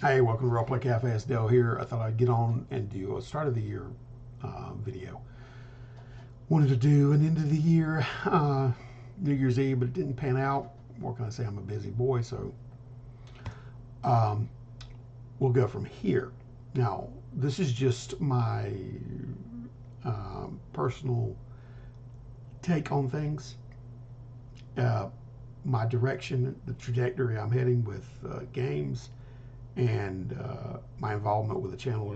Hey, welcome to Roleplay Cafe. It's Dale here. I thought I'd get on and do a start of the year video. Wanted to do an end of the year New Year's Eve, but it didn't pan out. What can I say? I'm a busy boy, so um, we'll go from here. Now, this is just my personal take on things. Uh, my direction, the trajectory I'm heading with games, and my involvement with the channel,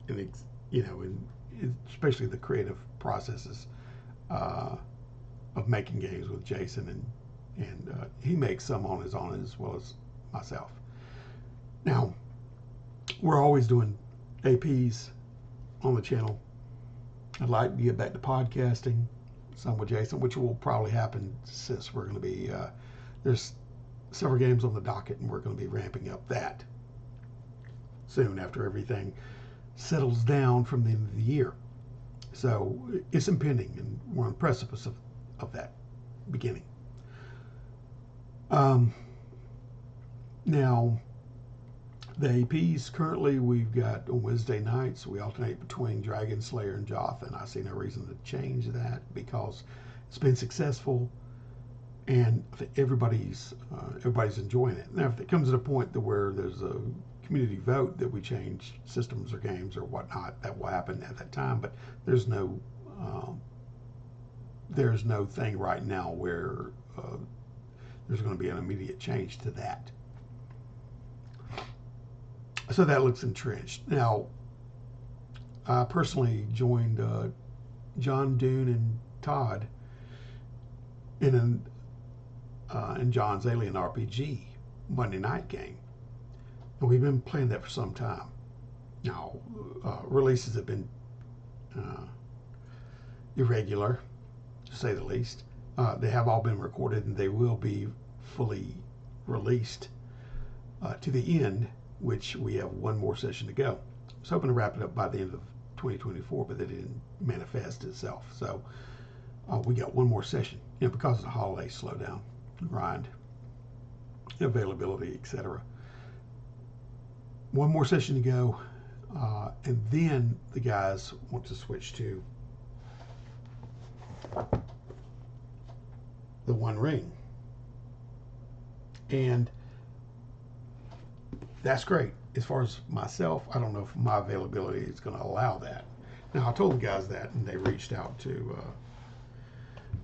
and especially the creative processes uh, of making games with Jason, and he makes some on his own as well as myself. Now, we're always doing APs on the channel. I'd like to get back to podcasting, some with Jason, which will probably happen since we're going to be there's several games on the docket, and we're going to be ramping up that soon after everything settles down from the end of the year. So it's impending, and we're on the precipice of that beginning. Now, the APs currently we've got on Wednesday nights, we alternate between Dragon Slayer and Joth, and I see no reason to change that because it's been successful and everybody's enjoying it. Now, if it comes to a point to where there's a community vote that we change systems or games or whatnot, that will happen at that time. But there's no thing right now where there's going to be an immediate change to that. So that looks entrenched. Now, I personally joined John, Dune, and Todd in John's Alien RPG Monday night game. And we've been playing that for some time. Now, releases have been irregular, to say the least. They have all been recorded, and they will be fully released to the end, which we have one more session to go. I was hoping to wrap it up by the end of 2024, but that didn't manifest itself. So we got one more session, because of the holiday slowdown, grind, availability, etc. One more session to go, and then the guys want to switch to the One Ring, and that's great. As far as myself, I don't know if my availability is going to allow that. Now, I told the guys that, and they reached out to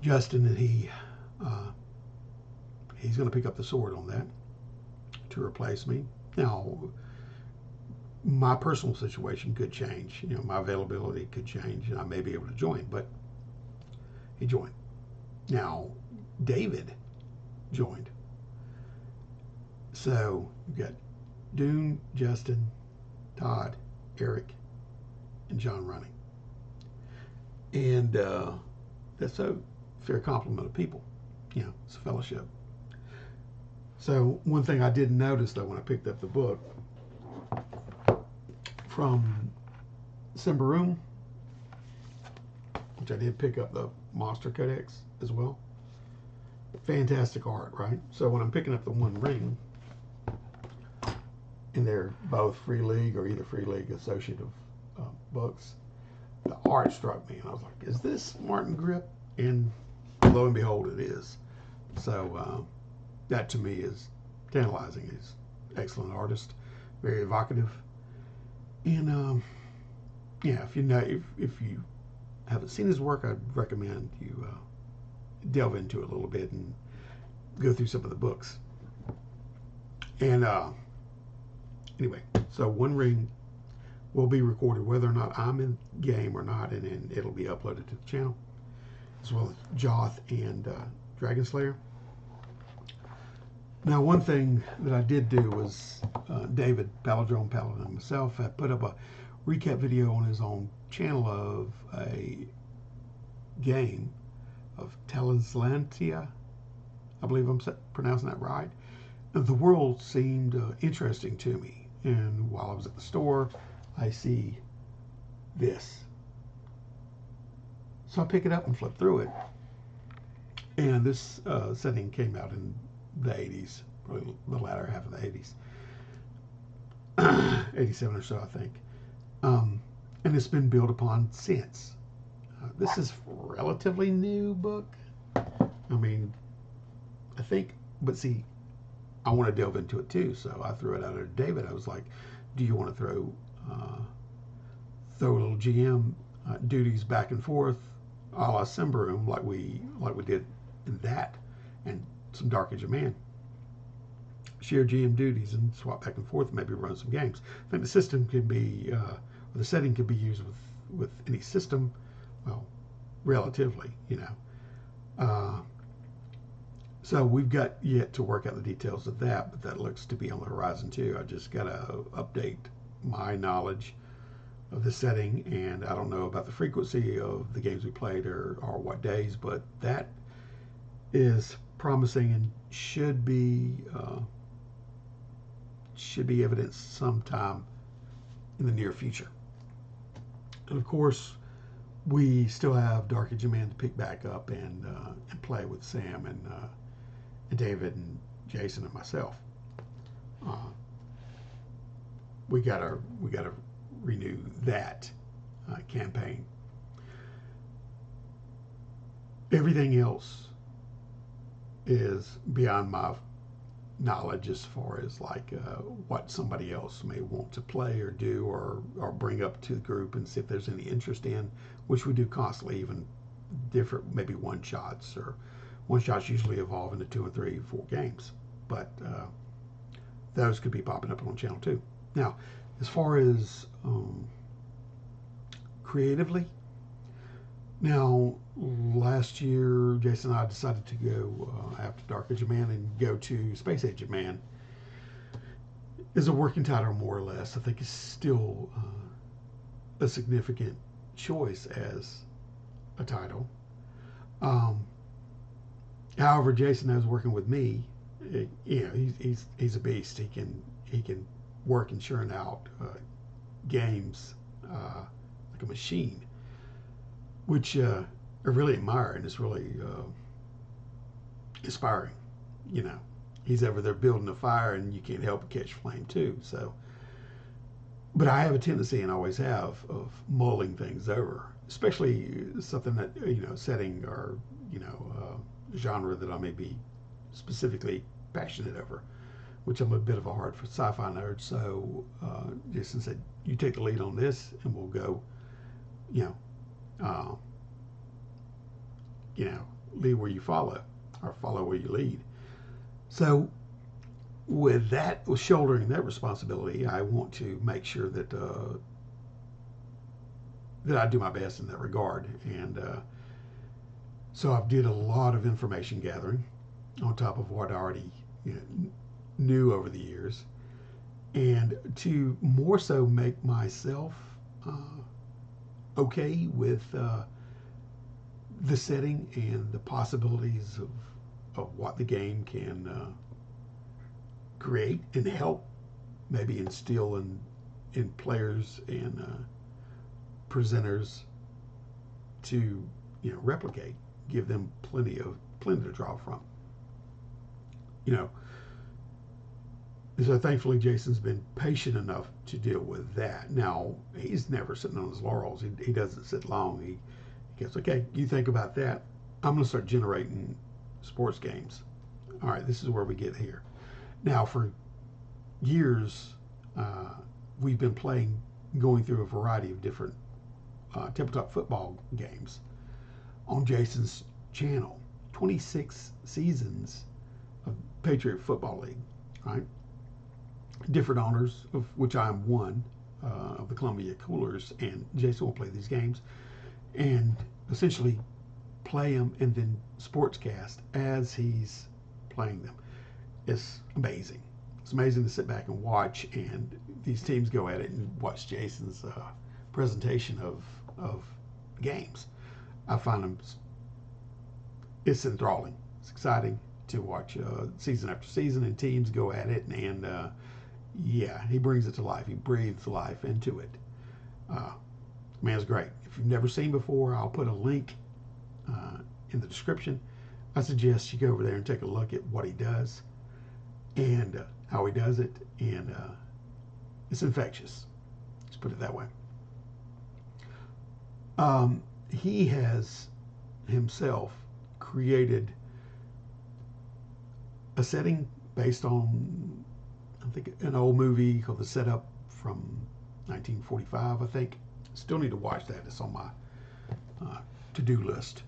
Justin, and he's going to pick up the sword on that to replace me. Now, my personal situation could change. My availability could change, and I may be able to join, but he joined. Now, David joined. So, you've got Dune, Justin, Todd, Eric, and John running. And that's a fair complement of people. It's a fellowship. So one thing I did notice, though, when I picked up the book from Simbaroom, which I did pick up the Monster Codex as well. Fantastic art, right? So when I'm picking up the One Ring, and they're both Free League or either Free League associative books, the art struck me, and I was like, is this Martin Grip? And lo and behold, it is. So that to me is tantalizing. He's an excellent artist, very evocative. And if you haven't seen his work, I'd recommend you delve into it a little bit and go through some of the books. And anyway, so One Ring will be recorded whether or not I'm in game or not, and then it'll be uploaded to the channel, as well as Joth and Dragon Slayer. Now, one thing that I did do was David, Palindrome Paladin, and myself have put up a recap video on his own channel of a game of Talislantia. I believe I'm pronouncing that right. The world seemed interesting to me, and while I was at the store, I see this. So I pick it up and flip through it, and this setting came out in the 80s, probably the latter half of the 80s. '87 or so, I think. And it's been built upon since. This is a relatively new book. I mean, I think, but see, I want to delve into it too, so I threw it out at David. I was like, "Do you want to throw a little GM duties back and forth, a la Simbaroom, like we did in that, and some Dark Age of Man? Share GM duties and swap back and forth, and maybe run some games. I think the system can be, the setting can be used with any system, well, relatively, you know." So we've got yet to work out the details of that, but that looks to be on the horizon too. I just got to update my knowledge of the setting, and I don't know about the frequency of the games we played or what days, but that is promising and should be evidenced sometime in the near future. And of course, we still have Dark Age of Man to pick back up and play with Sam and David and Jason and myself. We gotta renew that campaign. Everything else is beyond my knowledge as far as like what somebody else may want to play or do or bring up to the group and see if there's any interest in, which we do constantly, even different maybe one shots, or one shots usually evolve into 2 and 3, 4 games, but those could be popping up on channel 2. Now, as far as creatively, now last year Jason and I decided to go after Dark Age of Man and go to Space Age of Man. Is a working title more or less. I think it's still a significant choice as a title. However, Jason knows working with me, he's a beast. He can work and churn out games like a machine, which I really admire, and it's really inspiring. You know, he's over there building a fire, and you can't help but catch flame too. So, but I have a tendency, and always have, of mulling things over, especially something that setting or genre that I may be specifically passionate over, which I'm a bit of a hard for sci-fi nerd. So Jason said, "You take the lead on this, and we'll go, lead where you follow, or follow where you lead." So with shouldering that responsibility, I want to make sure that I do my best in that regard, and so I've did a lot of information gathering on top of what I already knew over the years, and to more so make myself okay with the setting and the possibilities of what the game can create and help maybe instill in players and presenters to replicate, give them plenty to draw from. So thankfully Jason's been patient enough to deal with that. Now, he's never sitting on his laurels. He doesn't sit long. He goes, "Okay, you think about that. I'm going to start generating sports games. All right, this is where we get here." Now, for years, we've been going through a variety of different tabletop football games on Jason's channel. 26 seasons of Patriot Football League, right? Different owners, of which I am one, of the Columbia Coolers, and Jason will play these games and essentially play them and then sportscast as he's playing them. It's amazing. It's amazing to sit back and watch, and these teams go at it, and watch Jason's presentation of games. I find them, it's enthralling. It's exciting to watch season after season, and teams go at it, and yeah, he brings it to life. He breathes life into it. Man's great. If you've never seen before, I'll put a link in the description. I suggest you go over there and take a look at what he does and how he does it, and It's infectious. Let's put it that way. He has himself created a setting based on, I think, an old movie called The Setup from 1945, I think. Still need to watch that. It's on my to-do list,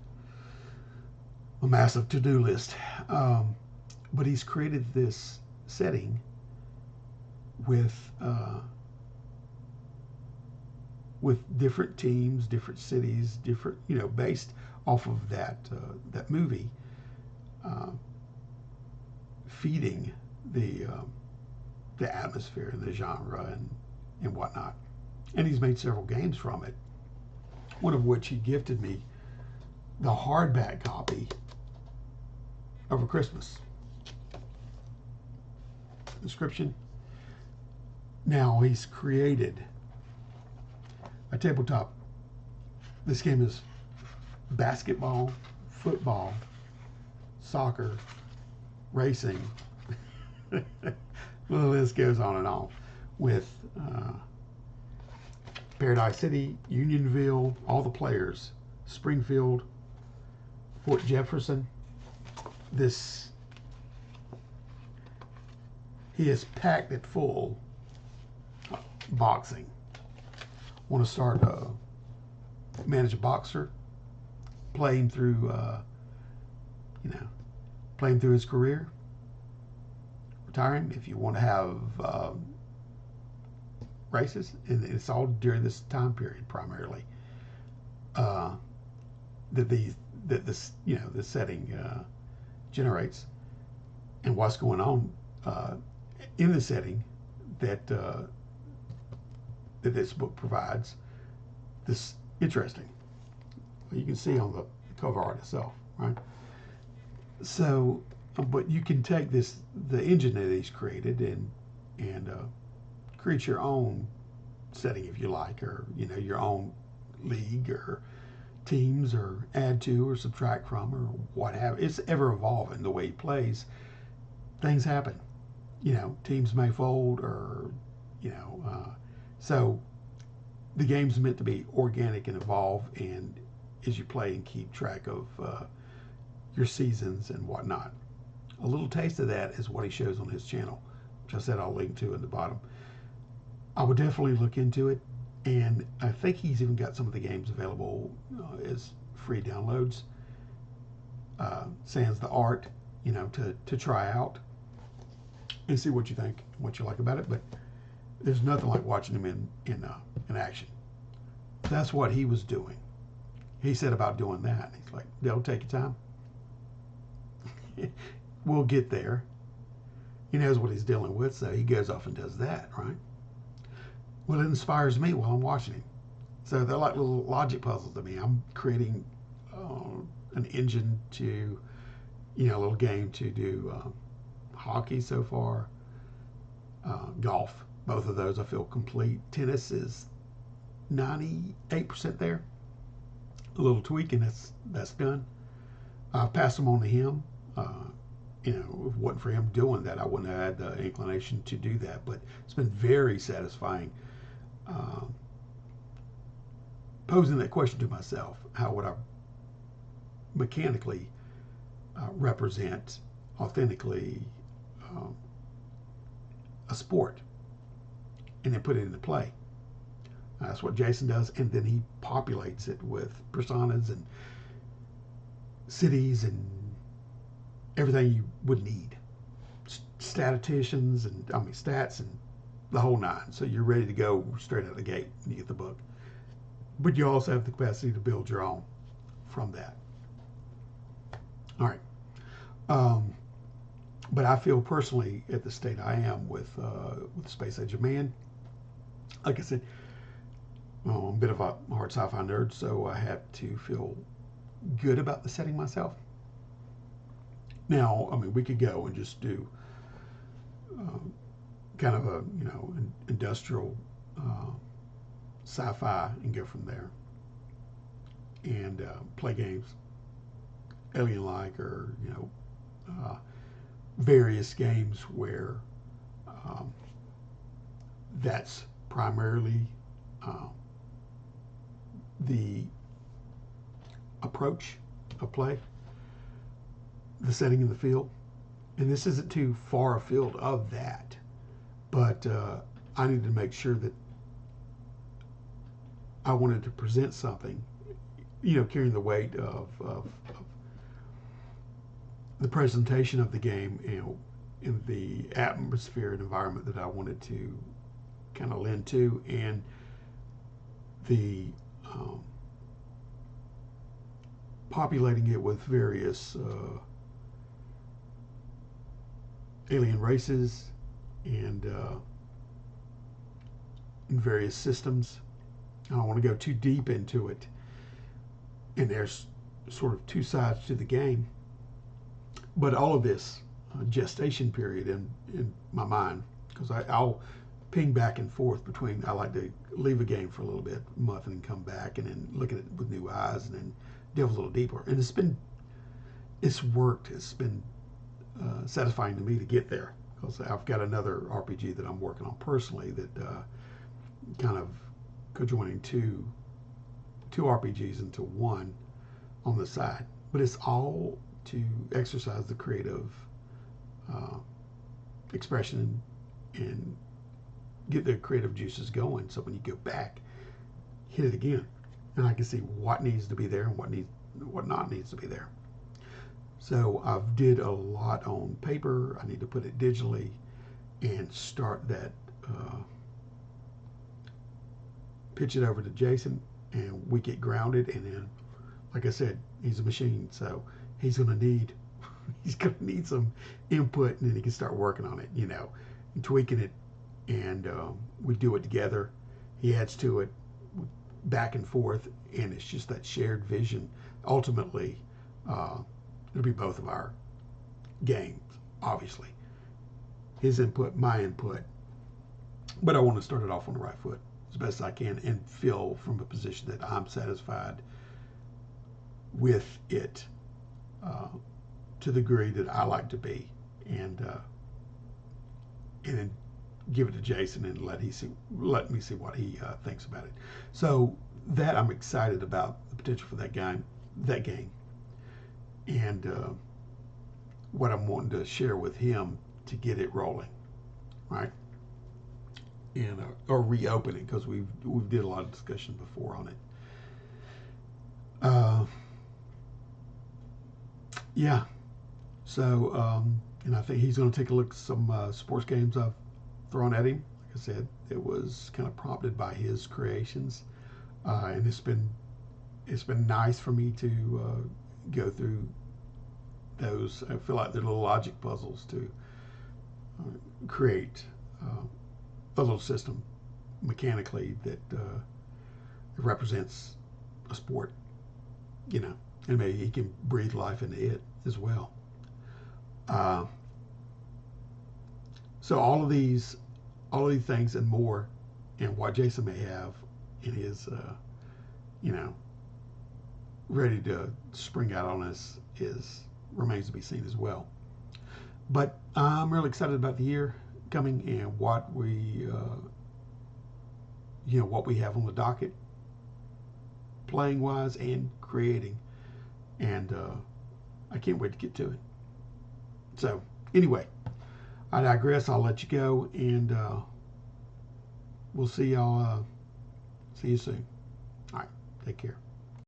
a massive to-do list. But he's created this setting with different teams, different cities, different, based off of that movie, uh, feeding the atmosphere and the genre and whatnot. And he's made several games from it. One of which he gifted me the hardback copy over Christmas. Description. Now he's created a tabletop. This game is basketball, football, soccer, racing. The list goes on and on with Paradise City, Unionville, all the players, Springfield, Fort Jefferson. He is packed it full. Boxing. Want to start manage a boxer, playing through his career, retiring. If you want to have races, and it's all during this time period primarily. This setting generates, and what's going on in the setting that this book provides. This interesting. You can see on the cover art itself, right? So, but you can take the engine that he's created and create your own setting if you like, or your own league or teams, or add to or subtract from, or what have. It's ever evolving the way he plays. Things happen. Teams may fold, or so the game's meant to be organic and evolve, and as you play and keep track of your seasons and whatnot. A little taste of that is what he shows on his channel, which I said I'll link to in the bottom. I would definitely look into it, and I think he's even got some of the games available as free downloads. Sans the art, to try out and see what you think, what you like about it. But there's nothing like watching him in action. That's what he was doing. He said about doing that. He's like, "They'll take your time. We'll get there." He knows what he's dealing with, so he goes off and does that, right? Well, it inspires me while I'm watching him. So they're like little logic puzzles to me. I'm creating an engine to, a little game to do hockey so far, golf. Both of those I feel complete. Tennis is 98% there. A little tweaking, that's done. I pass them on to him. If it wasn't for him doing that, I wouldn't have had the inclination to do that. But it's been very satisfying posing that question to myself. How would I mechanically represent authentically a sport, and then put it into play? That's what Jason does, and then he populates it with personas and cities and everything you would need. Statisticians and stats and the whole nine. So you're ready to go straight out of the gate when you get the book. But you also have the capacity to build your own from that. All right. But I feel personally at the state I am with Space Age of Man. Like I said, I'm a bit of a hard sci-fi nerd, so I have to feel good about the setting myself. Now, we could go and just do kind of a industrial sci-fi and go from there, and play games, Alien-like, or various games where that's primarily the approach of play, the setting in the field. And this isn't too far afield of that, but I needed to make sure that I wanted to present something, carrying the weight of the presentation of the game, in the atmosphere and environment that I wanted to kind of lend to, and the populating it with various alien races and various systems. I don't want to go too deep into it, and there's sort of two sides to the game, but all of this gestation period in my mind, because I'll ping back and forth between, I like to leave a game for a little bit, a month, and then come back and then look at it with new eyes and then delve a little deeper. And it's worked. It's been satisfying to me to get there, because I've got another RPG that I'm working on personally that kind of conjoining two RPGs into one on the side. But it's all to exercise the creative expression and get the creative juices going, so when you go back, hit it again, and I can see what needs to be there and what not needs to be there. So I've did a lot on paper. I need to put it digitally and start that, pitch it over to Jason, and we get grounded. And then, like I said, he's a machine, so he's gonna need some input, and then he can start working on it, and tweaking it, and we do it together. He adds to it, back and forth, and it's just that shared vision. Ultimately, it'll be both of our games, obviously. His input, my input, but I want to start it off on the right foot as best I can and feel from a position that I'm satisfied with it, to the degree that I like to be, and then give it to Jason and let me see what he thinks about it. So that I'm excited about the potential for that game, and what I'm wanting to share with him to get it rolling, right? And or reopen it, because we've did a lot of discussion before on it. Yeah. So and I think he's going to take a look at some sports games I've thrown at him. Like I said, it was kind of prompted by his creations, and it's been nice for me to go through those. I feel like they're little logic puzzles to create a little system mechanically that represents a sport, and maybe he can breathe life into it as well. So all of these things and more, and what Jason may have in his, ready to spring out on us remains to be seen as well. But I'm really excited about the year coming and what we have on the docket, playing wise and creating, and I can't wait to get to it. So anyway, I digress. I'll let you go, and we'll see y'all. See you soon. All right, take care.